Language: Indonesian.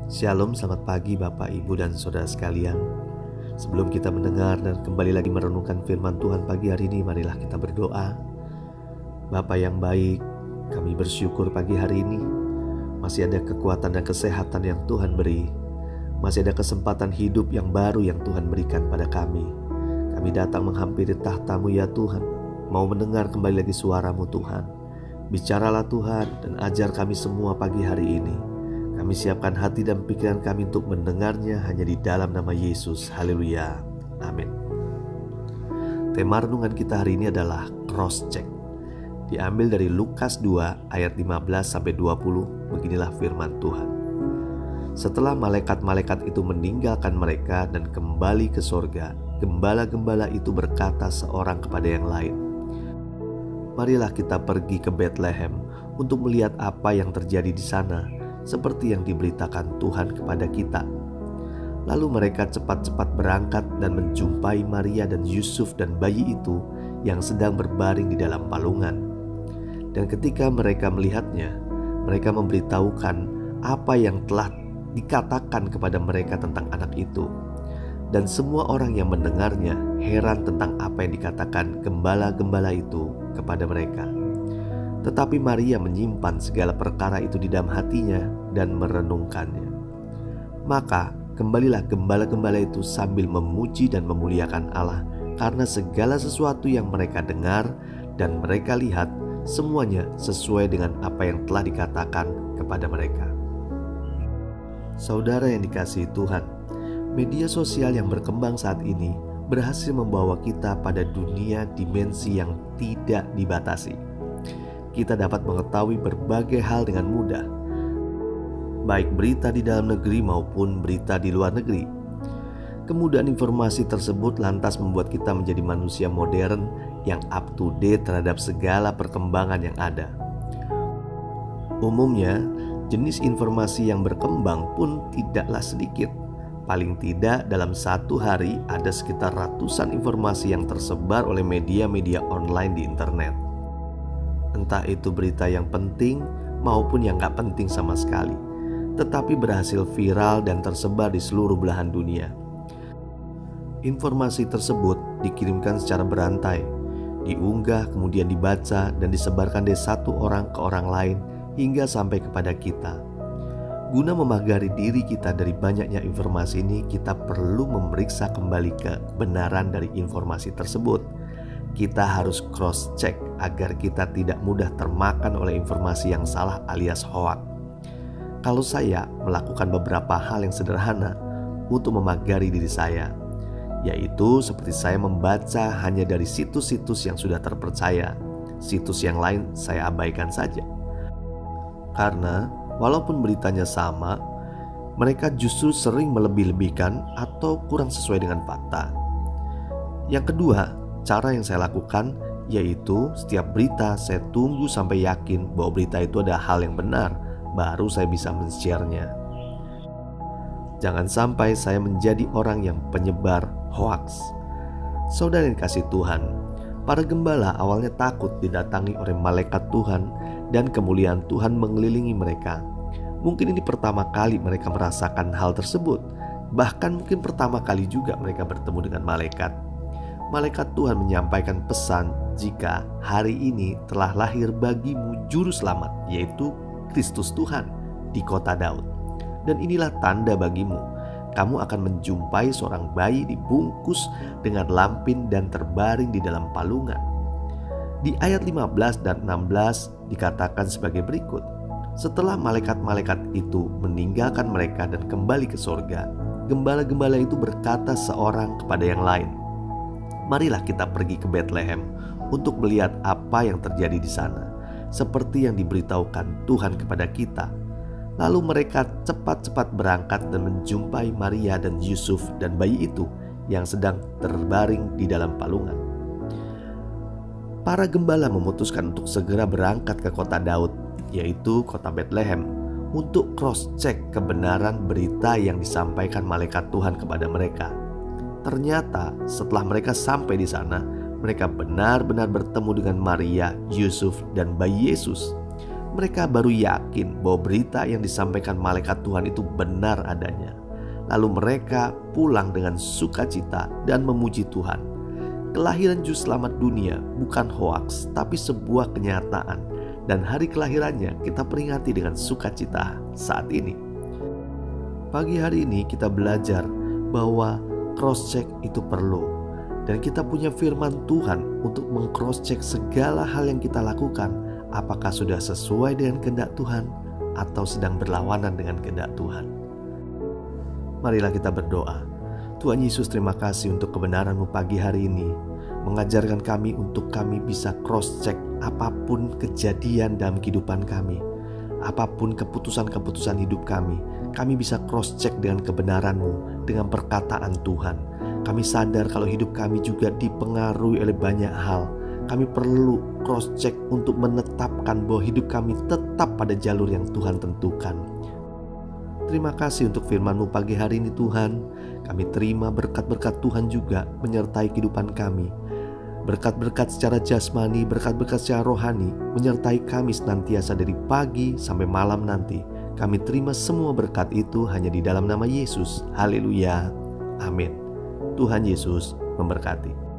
Shalom, selamat pagi Bapak, Ibu, dan Saudara sekalian. Sebelum kita mendengar dan kembali lagi merenungkan firman Tuhan pagi hari ini, marilah kita berdoa. Bapa yang baik, kami bersyukur pagi hari ini masih ada kekuatan dan kesehatan yang Tuhan beri. Masih ada kesempatan hidup yang baru yang Tuhan berikan pada kami. Kami datang menghampiri tahta-Mu ya Tuhan, mau mendengar kembali lagi suara-Mu Tuhan. Bicaralah Tuhan dan ajar kami semua pagi hari ini. Kami siapkan hati dan pikiran kami untuk mendengarnya hanya di dalam nama Yesus. Haleluya. Amin. Tema renungan kita hari ini adalah cross check. Diambil dari Lukas 2 ayat 15-20. Beginilah firman Tuhan. Setelah malaikat-malaikat itu meninggalkan mereka dan kembali ke sorga, gembala-gembala itu berkata seorang kepada yang lain, "Marilah kita pergi ke Betlehem untuk melihat apa yang terjadi di sana, seperti yang diberitakan Tuhan kepada kita." Lalu mereka cepat-cepat berangkat dan menjumpai Maria dan Yusuf dan bayi itu yang sedang berbaring di dalam palungan. Dan ketika mereka melihatnya, mereka memberitahukan apa yang telah dikatakan kepada mereka tentang anak itu. Dan semua orang yang mendengarnya heran tentang apa yang dikatakan gembala-gembala itu kepada mereka. Tetapi Maria menyimpan segala perkara itu di dalam hatinya dan merenungkannya. Maka kembalilah gembala-gembala itu sambil memuji dan memuliakan Allah karena segala sesuatu yang mereka dengar dan mereka lihat, semuanya sesuai dengan apa yang telah dikatakan kepada mereka. Saudara yang dikasihi Tuhan, media sosial yang berkembang saat ini berhasil membawa kita pada dunia dimensi yang tidak dibatasi. Kita dapat mengetahui berbagai hal dengan mudah, baik berita di dalam negeri maupun berita di luar negeri. Kemudahan informasi tersebut lantas membuat kita menjadi manusia modern yang up to date terhadap segala perkembangan yang ada. Umumnya, jenis informasi yang berkembang pun tidaklah sedikit. Paling tidak dalam satu hari ada sekitar ratusan informasi yang tersebar oleh media-media online di internet. Entah itu berita yang penting maupun yang gak penting sama sekali, tetapi berhasil viral dan tersebar di seluruh belahan dunia. Informasi tersebut dikirimkan secara berantai, diunggah kemudian dibaca dan disebarkan dari satu orang ke orang lain hingga sampai kepada kita. Guna memagari diri kita dari banyaknya informasi ini, kita perlu memeriksa kembali kebenaran dari informasi tersebut. Kita harus cross check agar kita tidak mudah termakan oleh informasi yang salah alias hoak. Kalau saya melakukan beberapa hal yang sederhana untuk memagari diri saya, yaitu seperti saya membaca hanya dari situs-situs yang sudah terpercaya. Situs yang lain saya abaikan saja. Karena walaupun beritanya sama, mereka justru sering melebih-lebihkan atau kurang sesuai dengan fakta. Yang kedua, cara yang saya lakukan yaitu setiap berita saya tunggu sampai yakin bahwa berita itu adalah hal yang benar, baru saya bisa men-share-nya. Jangan sampai saya menjadi orang yang penyebar hoaks. Saudara yang dikasihi Tuhan, para gembala awalnya takut didatangi oleh malaikat Tuhan dan kemuliaan Tuhan mengelilingi mereka. Mungkin ini pertama kali mereka merasakan hal tersebut. Bahkan mungkin pertama kali juga mereka bertemu dengan malaikat. Malaikat Tuhan menyampaikan pesan jika hari ini telah lahir bagimu juru selamat, yaitu Kristus Tuhan di kota Daud. Dan inilah tanda bagimu, kamu akan menjumpai seorang bayi dibungkus dengan lampin dan terbaring di dalam palungan. Di ayat 15 dan 16 dikatakan sebagai berikut. Setelah malaikat-malaikat itu meninggalkan mereka dan kembali ke sorga, gembala-gembala itu berkata seorang kepada yang lain, "Marilah kita pergi ke Betlehem untuk melihat apa yang terjadi di sana, seperti yang diberitahukan Tuhan kepada kita." Lalu mereka cepat-cepat berangkat dan menjumpai Maria dan Yusuf dan bayi itu yang sedang terbaring di dalam palungan. Para gembala memutuskan untuk segera berangkat ke kota Daud, yaitu kota Betlehem, untuk cross-check kebenaran berita yang disampaikan malaikat Tuhan kepada mereka. Ternyata setelah mereka sampai di sana, mereka benar-benar bertemu dengan Maria, Yusuf, dan bayi Yesus. Mereka baru yakin bahwa berita yang disampaikan malaikat Tuhan itu benar adanya. Lalu mereka pulang dengan sukacita dan memuji Tuhan. Kelahiran Juru Selamat dunia bukan hoaks, tapi sebuah kenyataan. Dan hari kelahirannya kita peringati dengan sukacita saat ini. Pagi hari ini kita belajar bahwa cross check itu perlu. Dan kita punya firman Tuhan untuk meng-cross check segala hal yang kita lakukan. Apakah sudah sesuai dengan kehendak Tuhan atau sedang berlawanan dengan kehendak Tuhan. Marilah kita berdoa. Tuhan Yesus, terima kasih untuk kebenaran-Mu pagi hari ini. Mengajarkan kami untuk kami bisa cross check apapun kejadian dalam kehidupan kami. Apapun keputusan-keputusan hidup kami bisa cross check dengan kebenaran-Mu, dengan perkataan Tuhan. Kami sadar kalau hidup kami juga dipengaruhi oleh banyak hal. Kami perlu cross check untuk menetapkan bahwa hidup kami tetap pada jalur yang Tuhan tentukan. Terima kasih untuk firman-Mu pagi hari ini Tuhan. Kami terima berkat-berkat Tuhan juga menyertai kehidupan kami. Berkat-berkat secara jasmani, berkat-berkat secara rohani menyertai kami senantiasa dari pagi sampai malam nanti. Kami terima semua berkat itu hanya di dalam nama Yesus. Haleluya. Amin. Tuhan Yesus memberkati.